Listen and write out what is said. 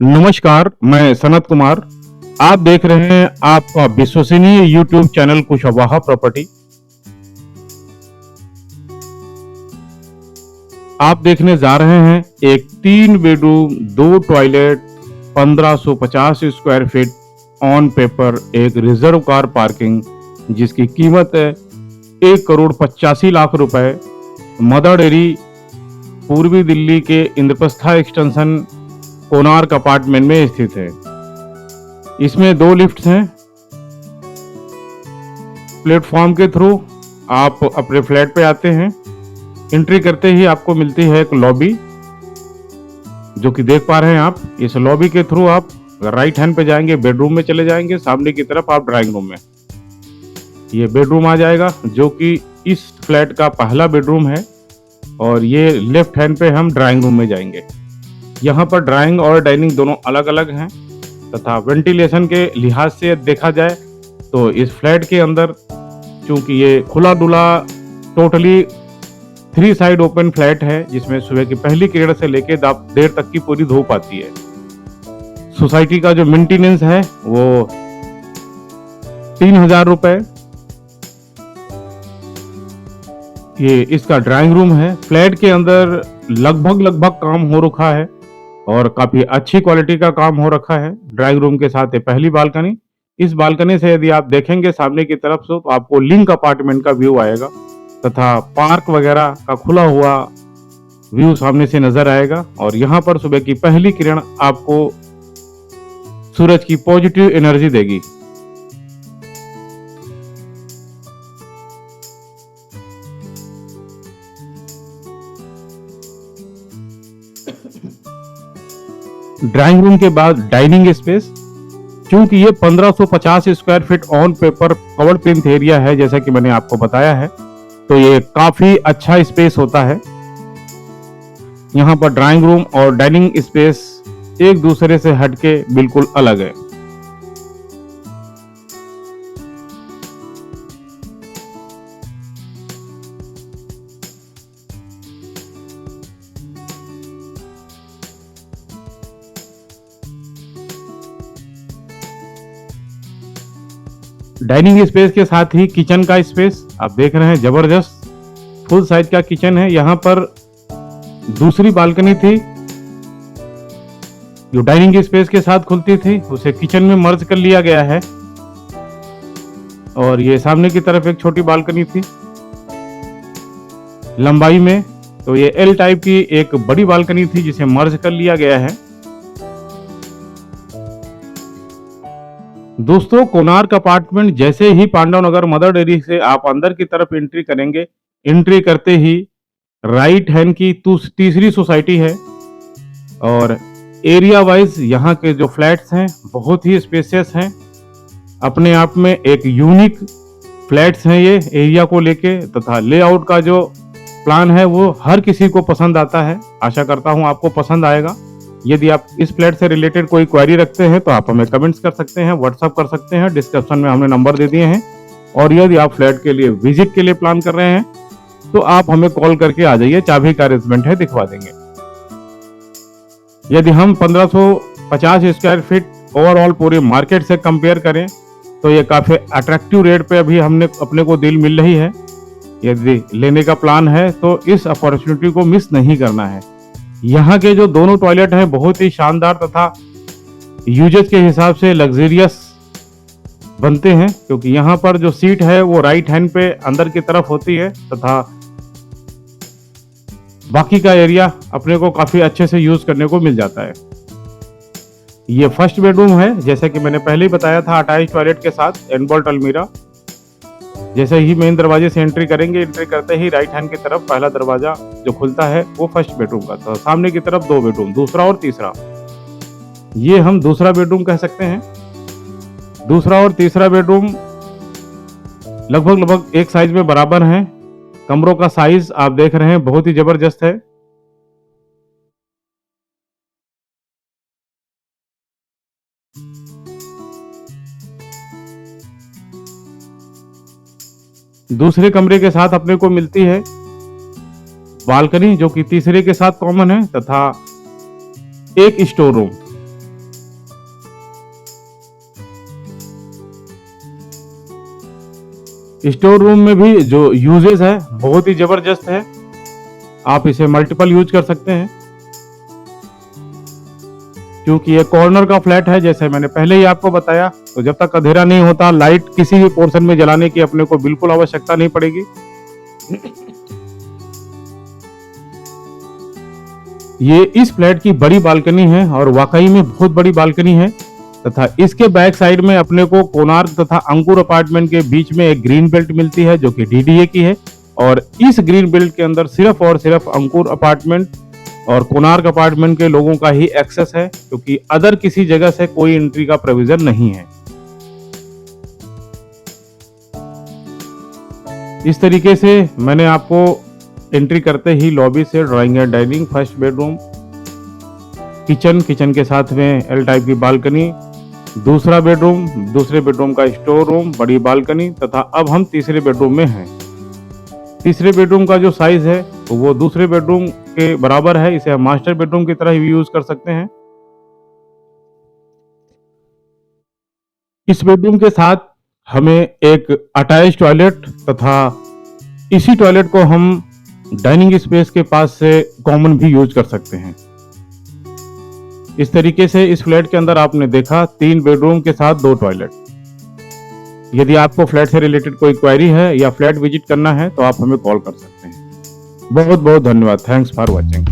नमस्कार, मैं सनत कुमार। आप देख रहे हैं आपका विश्वसनीय यूट्यूब चैनल कुशवाहा प्रॉपर्टी। आप देखने जा रहे हैं एक 3 bedroom 2 toilet 1550 square feet on paper एक रिजर्व कार पार्किंग, जिसकी कीमत है 1,85,00,000 रुपए। मदर डेयरी, पूर्वी दिल्ली के इंद्रप्रस्था एक्सटेंशन कोणार्क अपार्टमेंट में स्थित है। इसमें 2 लिफ्ट्स हैं। प्लेटफॉर्म के थ्रू आप अपने फ्लैट पे आते हैं। एंट्री करते ही आपको मिलती है एक लॉबी, जो कि देख पा रहे हैं आप। इस लॉबी के थ्रू आप राइट हैंड पे जाएंगे, बेडरूम में चले जाएंगे। सामने की तरफ आप ड्राइंग रूम में, ये बेडरूम आ जाएगा, जो कि इस फ्लैट का पहला बेडरूम है। और ये लेफ्ट हैंड पे हम ड्राइंग रूम में जाएंगे। यहाँ पर ड्राइंग और डाइनिंग दोनों अलग अलग हैं, तथा वेंटिलेशन के लिहाज से देखा जाए तो इस फ्लैट के अंदर, चूंकि ये खुला डुला टोटली 3 साइड ओपन फ्लैट है, जिसमें सुबह की पहली किरण से लेकर देर तक की पूरी धूप आती है। सोसाइटी का जो मेंटेनेंस है वो 3,000 रुपए। ये इसका ड्राइंग रूम है। फ्लैट के अंदर लगभग काम हो रखा है और काफी अच्छी क्वालिटी का काम हो रखा है। ड्राइंग रूम के साथ है पहली बालकनी। इस बालकनी से यदि आप देखेंगे सामने की तरफ से, तो आपको लिंक अपार्टमेंट का व्यू आएगा, तथा पार्क वगैरह का खुला हुआ व्यू सामने से नजर आएगा। और यहाँ पर सुबह की पहली किरण आपको सूरज की पॉजिटिव एनर्जी देगी। ड्राइंग रूम के बाद डाइनिंग स्पेस। क्योंकि ये 1550 square feet on paper covered plinth area है, जैसा कि मैंने आपको बताया है, तो ये काफी अच्छा स्पेस होता है। यहाँ पर ड्राइंग रूम और डाइनिंग स्पेस एक दूसरे से हटके बिल्कुल अलग है। डाइनिंग स्पेस के साथ ही किचन का स्पेस आप देख रहे हैं, जबरदस्त फुल साइज का किचन है। यहाँ पर दूसरी बालकनी थी जो डाइनिंग स्पेस के साथ खुलती थी, उसे किचन में मर्ज कर लिया गया है। और ये सामने की तरफ एक छोटी बालकनी थी लंबाई में, तो ये एल टाइप की एक बड़ी बालकनी थी जिसे मर्ज कर लिया गया है। दोस्तों, कोणार्क अपार्टमेंट जैसे ही पांडव नगर मदर डेयरी से आप अंदर की तरफ एंट्री करेंगे, एंट्री करते ही राइट हैंड की तीसरी सोसाइटी है। और एरिया वाइज यहाँ के जो फ्लैट्स हैं बहुत ही स्पेशियस हैं, अपने आप में एक यूनिक फ्लैट्स हैं ये एरिया को लेके। तथा लेआउट का जो प्लान है वो हर किसी को पसंद आता है। आशा करता हूँ आपको पसंद आएगा। यदि आप इस फ्लैट से रिलेटेड कोई क्वेरी रखते हैं तो आप हमें कमेंट्स कर सकते हैं, व्हाट्सअप कर सकते हैं। डिस्क्रिप्शन में हमने नंबर दे दिए हैं। और यदि आप फ्लैट के लिए विजिट के लिए प्लान कर रहे हैं तो आप हमें कॉल करके आ जाइए, चाबी का अरेंजमेंट है, दिखवा देंगे। यदि हम 1550 स्क्वायर फीट ओवरऑल पूरे मार्केट से कंपेयर करें तो ये काफी अट्रैक्टिव रेट पे अभी अपने को डील मिल रही है। यदि लेने का प्लान है तो इस अपॉर्चुनिटी को मिस नहीं करना है। यहाँ के जो दोनों टॉयलेट हैं बहुत ही शानदार तथा यूजेज के हिसाब से लग्जरियस बनते हैं, क्योंकि यहाँ पर जो सीट है वो राइट हैंड पे अंदर की तरफ होती है, तथा बाकी का एरिया अपने को काफी अच्छे से यूज करने को मिल जाता है। ये फर्स्ट बेडरूम है, जैसे कि मैंने पहले ही बताया था, अटैच टॉयलेट के साथ एनबोल्ट अलमीरा। जैसे ही मेन दरवाजे से एंट्री करेंगे, एंट्री करते ही राइट हैंड की तरफ पहला दरवाजा जो खुलता है वो फर्स्ट बेडरूम का। तो सामने की तरफ 2 बेडरूम, दूसरा और तीसरा, ये हम दूसरा बेडरूम कह सकते हैं। दूसरा और तीसरा बेडरूम लगभग एक साइज में बराबर हैं। कमरों का साइज आप देख रहे हैं बहुत ही जबरदस्त है। दूसरे कमरे के साथ अपने को मिलती है बालकनी, जो कि तीसरे के साथ कॉमन है, तथा एक स्टोर रूम। स्टोर रूम में भी जो यूजेस है बहुत ही जबरदस्त है, आप इसे मल्टीपल यूज कर सकते हैं। क्योंकि ये कॉर्नर का फ्लैट है, जैसे मैंने पहले ही आपको बताया, तो जब तक अंधेरा नहीं होता लाइट किसी भी पोर्शन में जलाने की अपने को बिल्कुल आवश्यकता नहीं पड़ेगी। ये इस फ्लैट की बड़ी बालकनी है और वाकई में बहुत बड़ी बालकनी है, तथा इसके बैक साइड में अपने को कोणार्क तथा अंकुर अपार्टमेंट के बीच में एक ग्रीन बेल्ट मिलती है जो कि डीडीए की है। और इस ग्रीन बेल्ट के अंदर सिर्फ और सिर्फ अंकुर अपार्टमेंट और कोणार्क अपार्टमेंट के लोगों का ही एक्सेस है, क्योंकि अदर किसी जगह से कोई एंट्री का प्रोविजन नहीं है। इस तरीके से मैंने आपको एंट्री करते ही लॉबी से drawing and dining, first bedroom, kitchen के साथ में एल टाइप की बालकनी, दूसरा बेडरूम, दूसरे बेडरूम का स्टोर रूम, बड़ी बालकनी, तथा अब हम तीसरे बेडरूम में हैं। तीसरे बेडरूम का जो साइज है तो वो दूसरे बेडरूम के बराबर है, इसे हम मास्टर बेडरूम की तरह भी यूज कर सकते हैं। इस बेडरूम के साथ हमें एक अटैच टॉयलेट तथा इसी टॉयलेट को हम डाइनिंग स्पेस के पास से कॉमन भी यूज कर सकते हैं। इस तरीके से इस फ्लैट के अंदर आपने देखा 3 बेडरूम के साथ 2 टॉयलेट। यदि आपको फ्लैट से रिलेटेड कोई क्वेरी है या फ्लैट विजिट करना है तो आप हमें कॉल कर सकते हैं। बहुत बहुत धन्यवाद। Thanks for watching.